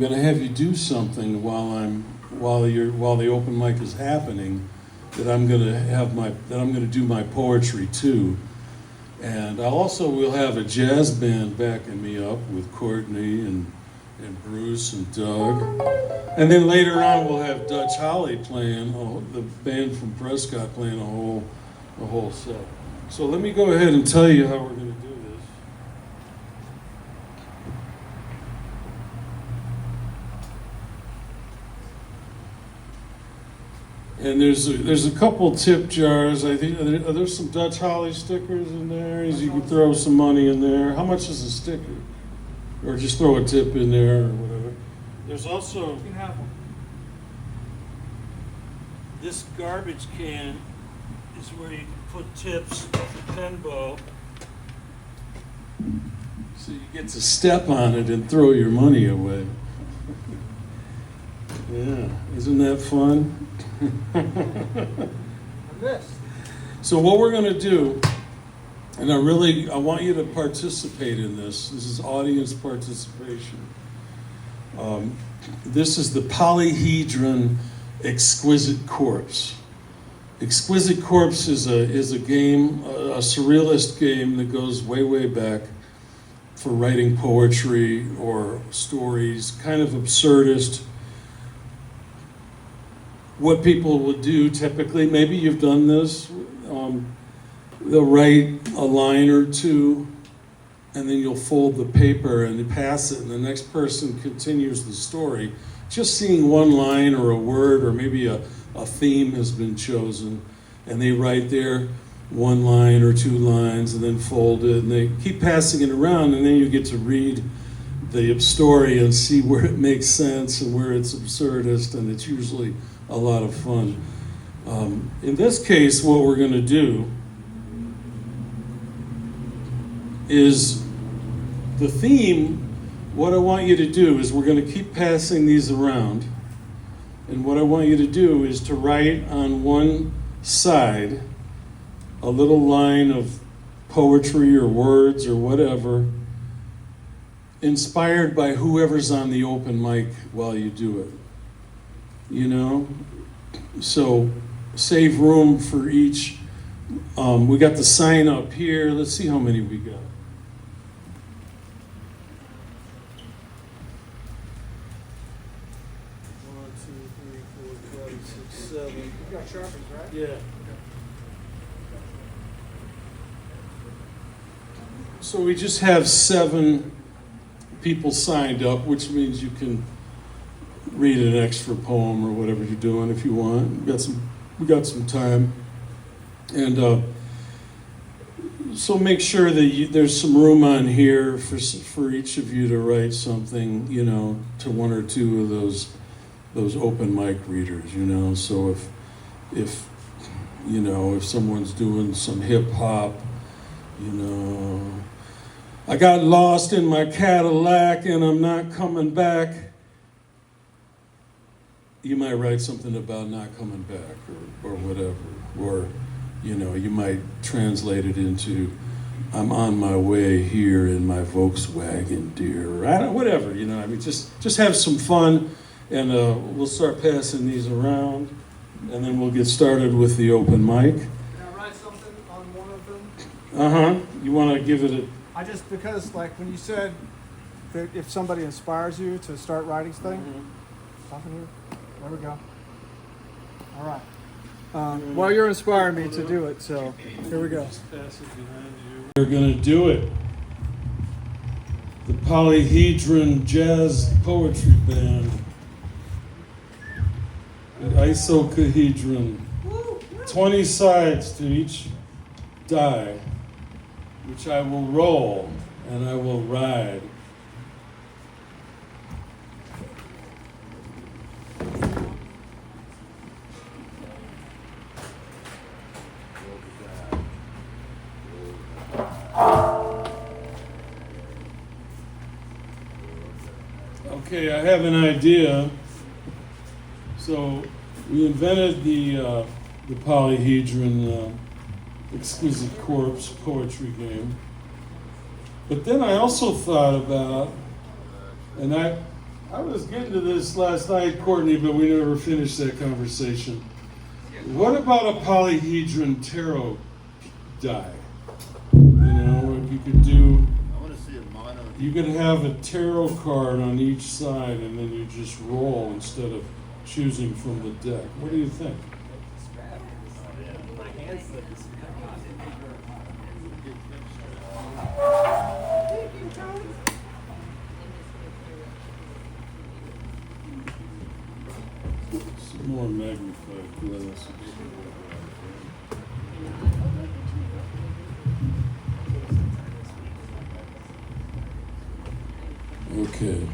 going to have you do something while the open mic is happening. That I'm going to do my poetry too, and we'll have a jazz band backing me up with Courtney and Bruce and Doug, and then later on we'll have Dutch Holly playing, the band from Prescott playing a whole set. So let me go ahead and tell you how we're going to do this. And there's a couple tip jars. I think there's some Dutch Holly stickers in there. You can throw some money in there. How much is a sticker? Or just throw a tip in there or whatever. There's also this garbage can is where you can put tips with a pen bow. So you get to step on it and throw your money away. Yeah, isn't that fun? So what we're going to do, and I want you to participate in this. This is audience participation. This is the Polyhedron Exquisite Corpse. Exquisite Corpse is a game, a surrealist game that goes way, way back for writing poetry or stories, kind of absurdist. What people would do typically, maybe you've done this, they'll write a line or two, and then you'll fold the paper and you pass it, and the next person continues the story. Just seeing one line or a word, or maybe a theme has been chosen, and they write their one line or two lines and then fold it, and they keep passing it around, and then you get to read the story and see where it makes sense and where it's absurdist, and it's usually a lot of fun. In this case, what we're going to do is the theme. What I want you to do is we're going to keep passing these around, and what I want you to do is to write on one side a little line of poetry or words or whatever, inspired by whoever's on the open mic while you do it. You know? So save room for each. We got the sign up here. Let's see how many we got. 1, 2, 3, 4, 5, 6, 7. You got sharpies, right? Yeah. So we just have 7 people signed up, which means you can read an extra poem or whatever you're doing if you want. We got some time, and so make sure that there's some room on here for each of you to write something, you know, to 1 or 2 of those open mic readers, you know. So if you know, if someone's doing some hip hop, you know, I got lost in my Cadillac and I'm not coming back. You might write something about not coming back or whatever. Or, you know, you might translate it into, I'm on my way here in my Volkswagen, dear. Or whatever, you know. I mean, just have some fun, and we'll start passing these around, and then we'll get started with the open mic. Can I write something on one of them? You want to give it a... Because, like, when you said that if somebody inspires you to start writing things, something here. There we go. All right. Well, you're inspiring me to do it, so here we go. Just pass it behind you. We're going to do it. The Polyhedron Jazz Poetry Band. The icosahedron. 20 sides to each die, which I will roll and I will ride. Okay, I have an idea. So we invented the Polyhedron Exquisite Corpse poetry game. But then I also thought about, and I I was getting to this last night, Courtney, but we never finished that conversation. What about a polyhedron tarot die? You know, if you could do, I want to see a mono. you could have a tarot card on each side and then you just roll instead of choosing from the deck. What do you think? Some more magnified glass. Okay.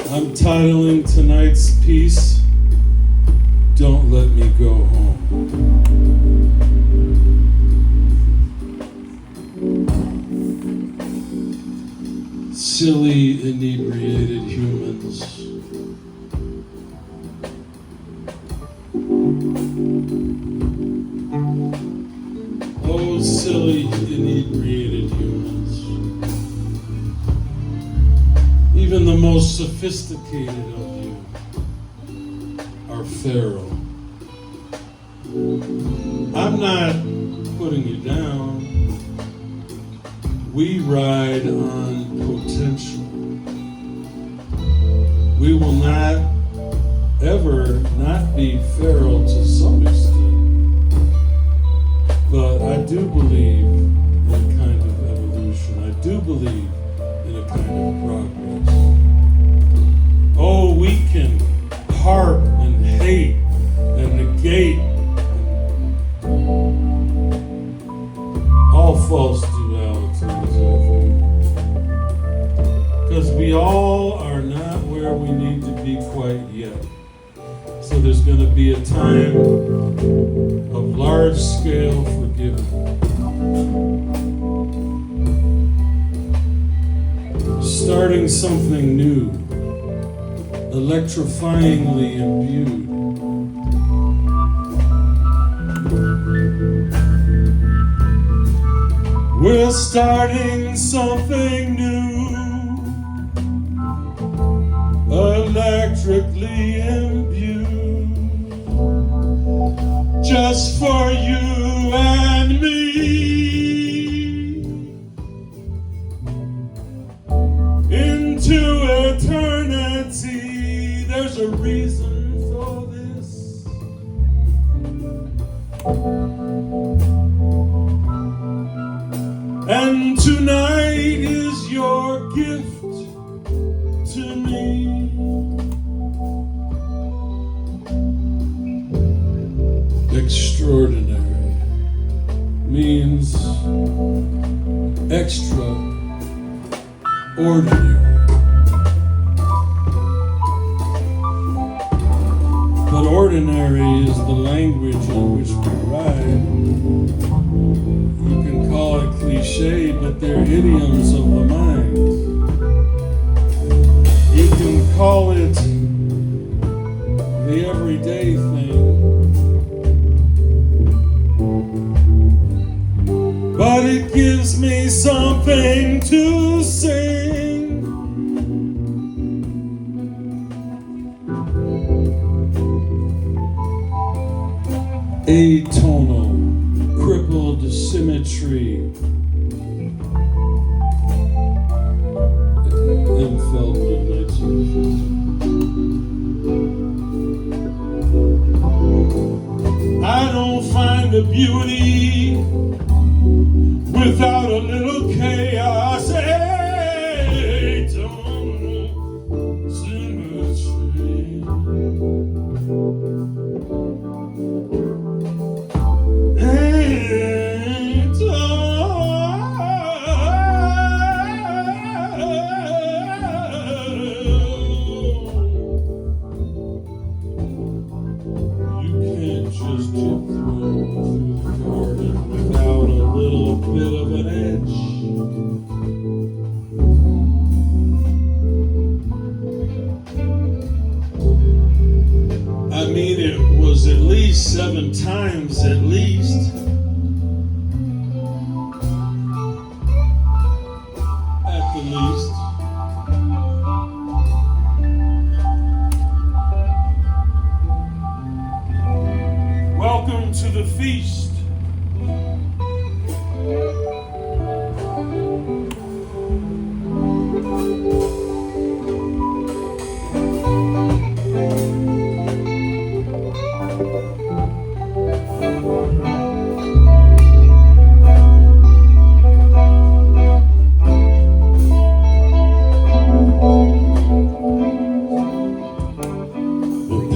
I'm titling tonight's piece, Don't Let Me Go Home. Silly, inebriated humans. Oh, silly, inebriated humans. Even the most sophisticated of you are feral. I'm not putting you down. We ride on potential. We will not ever not be feral to some extent. But I do believe in a kind of evolution. I do believe in a kind of progress. Oh, we can harp and hate and negate all false dualities, I think. Because we all are not where we need to be quite yet. So there's going to be a time of large-scale forgiveness. Starting something new, electrifyingly imbued. We're starting something new, electrically imbued, just for you and me. Into eternity, there's a reason for this. And tonight is your gift to me. Extraordinary means extraordinary. But ordinary is the language in which we ride. You can call it cliche, but they're idioms of the mind. You can call it the everyday thing. But it gives me something to sing. Atonal, crippled symmetry. M. Feldman, 1950. I don't find the beauty without a little chaos. Atonal symmetry. Atonal feast.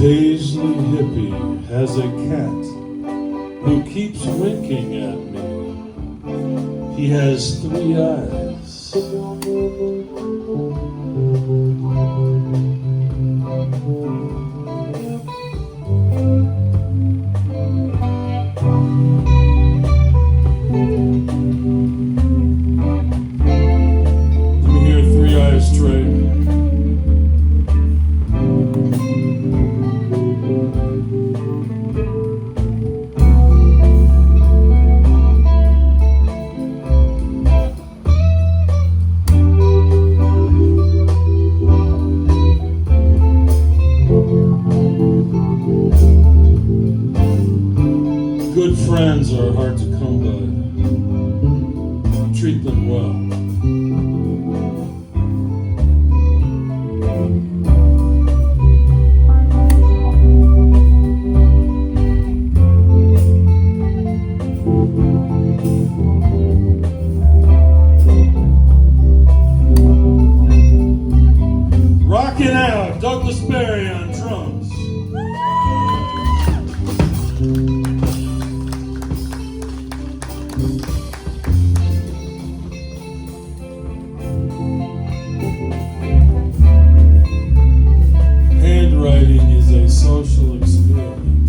Paisley hippie has a cat who keeps winking at me. He has 3 eyes. Let me hear 3 eyes straight. Good friends are hard to come by. Treat them well. Rockin' out, Douglas Berry on drums. Handwriting is a social experiment.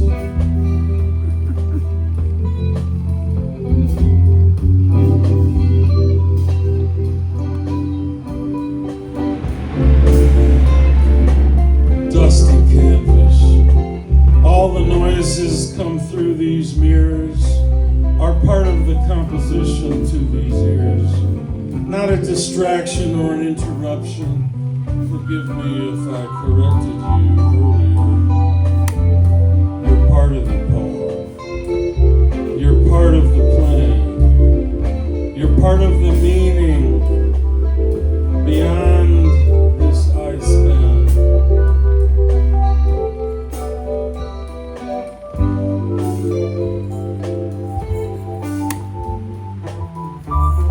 Dusty canvas. All the noises come through these mirrors are part of the composition to these ears. Not a distraction or an interruption. Forgive me if I corrected you earlier. You're part of the poem. You're part of the plan. You're part of the meaning beyond this eye span.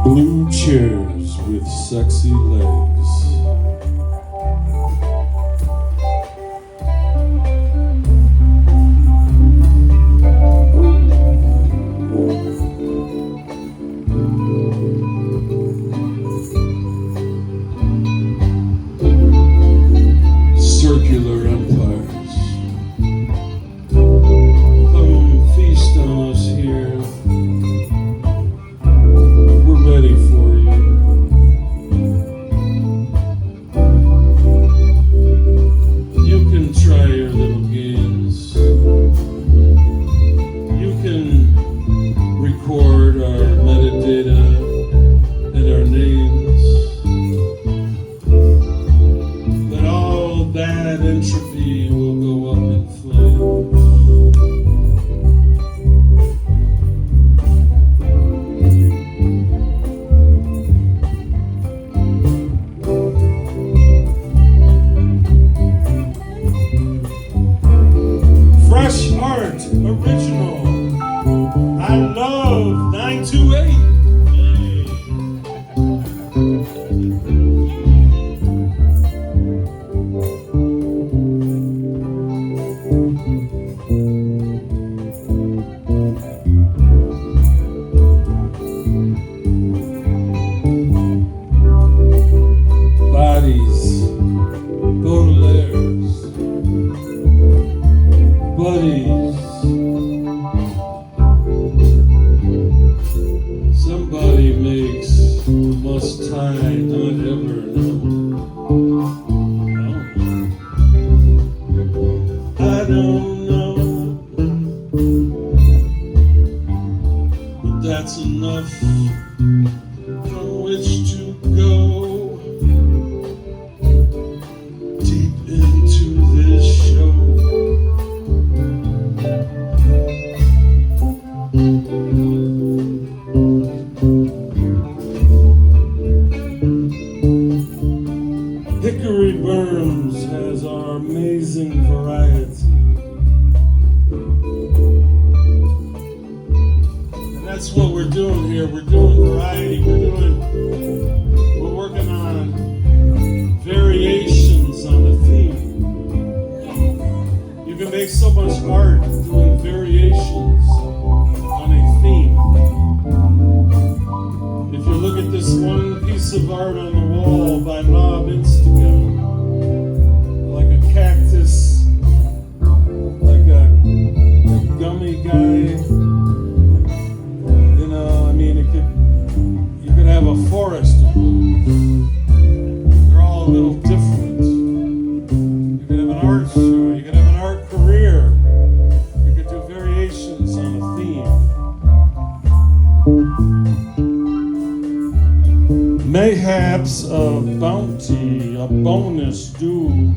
Blue chairs with sexy legs. Circular empires. Come feast on us here. We're ready for you. You can try your little games. You can record our metadata and our names. But all bad entropy will go up in flames. Fresh art, original. I love 928. Bodies, Baudelaires, buddies. Somebody makes must tie, not ever know. I don't know, but that's enough from which to go deep into this show. piece of art on the wall by Mob Instagram, like a cactus, like a gummy guy. You know, I mean, you could have a forest of blues. They're all a little different. You could have an art show. You could have an art career. You could do variations on a theme. Mayhaps a bounty, a bonus due.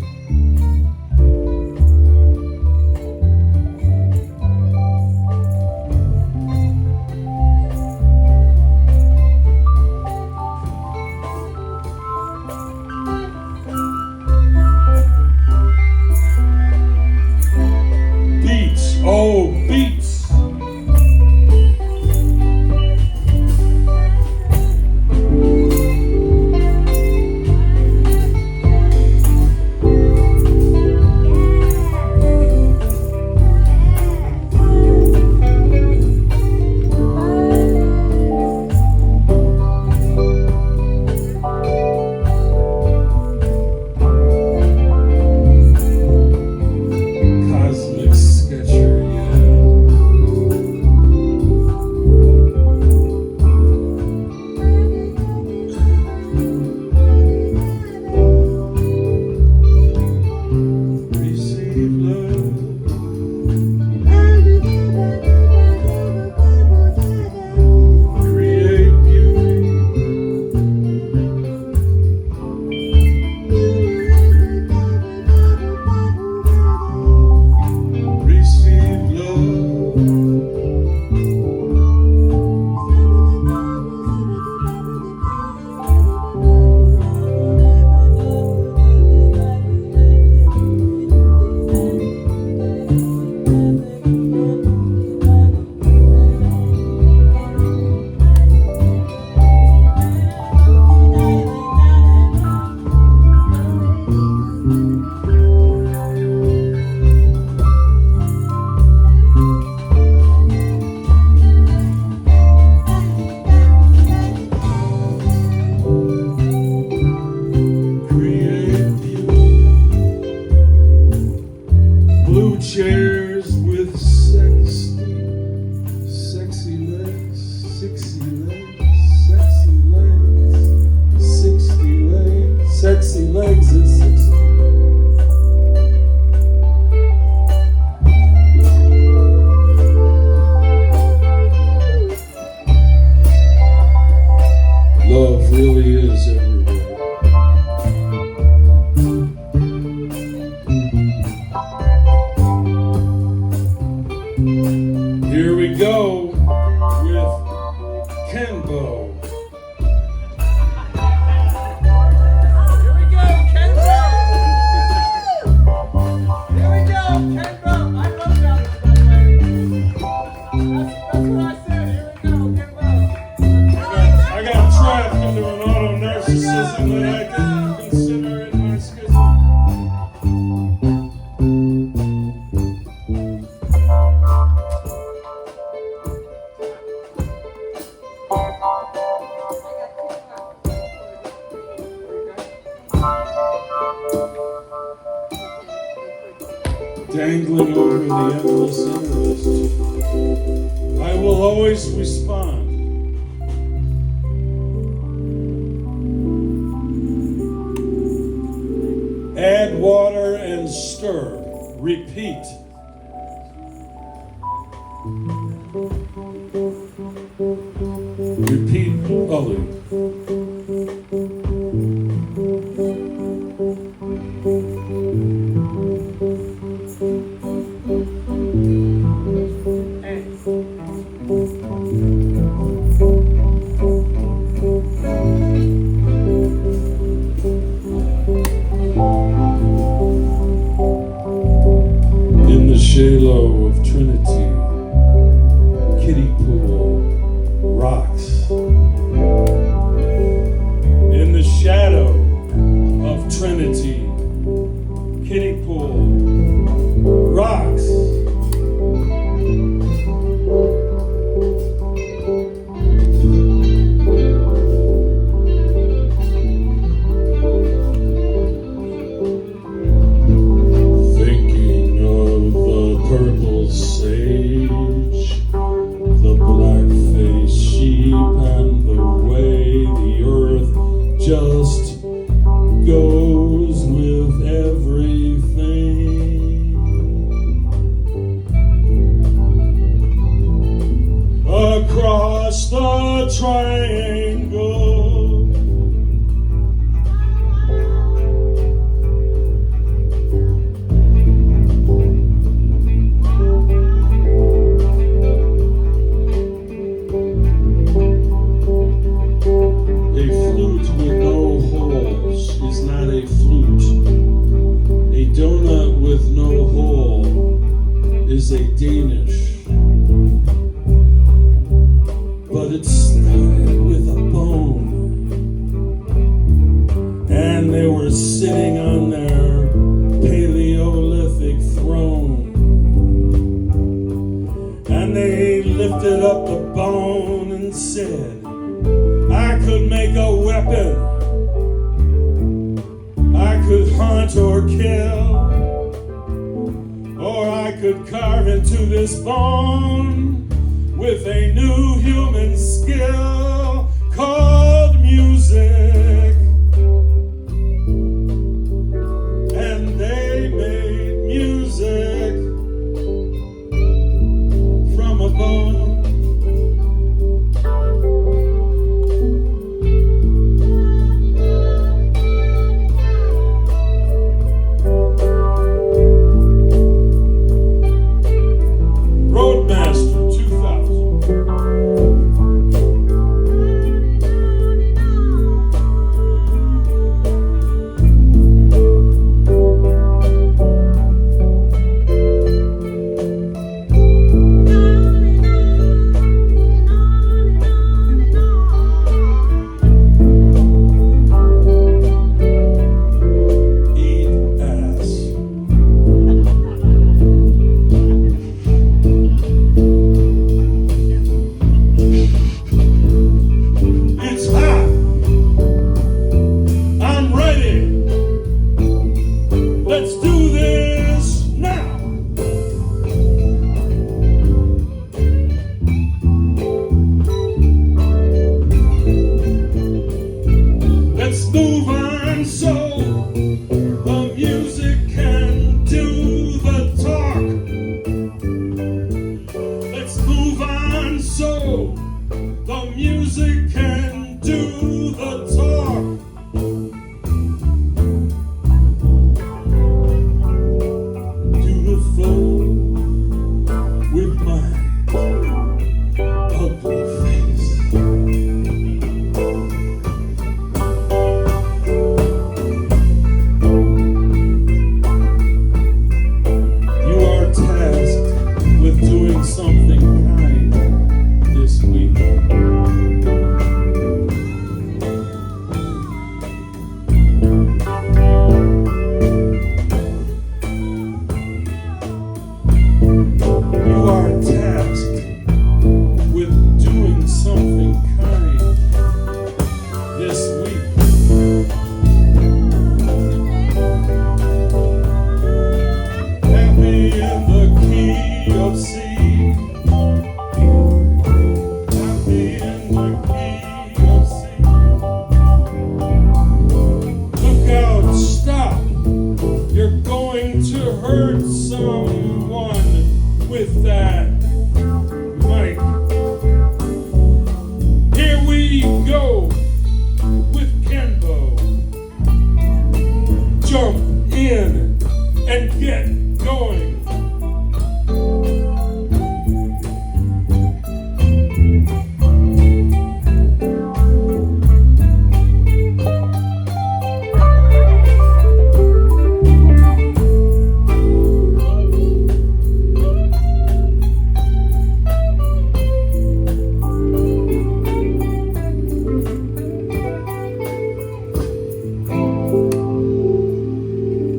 Beats, oh, beats. Sexy legs at 60. Love really is everywhere. Here we go with Kenbo. Dangling over the endless interest, I will always respond. Add water and stir. Repeat. Repeat, Ollie. Shalo of Trinity, kiddie pool, rocks. A flute with no holes is not a flute. A donut with no hole is a Danish. But it started with a bone. And they were sitting on their Paleolithic throne. And they lifted up the bone and said, I could make a weapon. I could hunt or kill. Or I could carve into this bone with a new human skill called music. And they made music from a bone.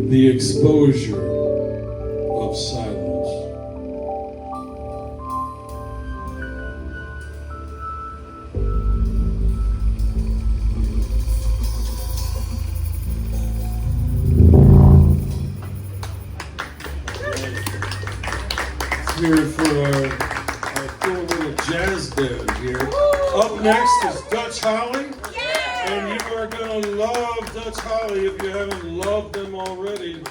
The exposure of silence. Let's hear it for our cool little jazz band here. Up next is Dutch Holly. And you are going to love Dutch Holly if you haven't loved them already.